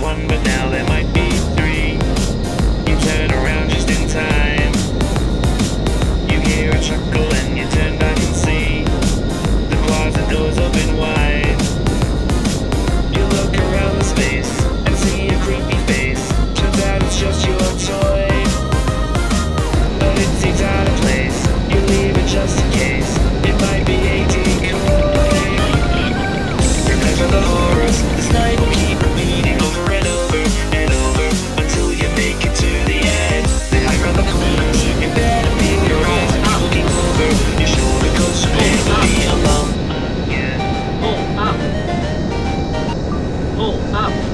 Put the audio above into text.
one, but now there might be three. You turn around just in time. You hear a chuckle and you turn back and see the closet doors open wide. You look around the space and see a creepy face. Turns out it's just your toy, but it seems out of place. You leave it just in case. It might be a decoy. Remember the horrors. This night will keep repeating over and over and over until you make it to the end. They hide around the corners. You better peep your eyes and keep looking over your shoulder, 'cause you never be alone again. Pull up.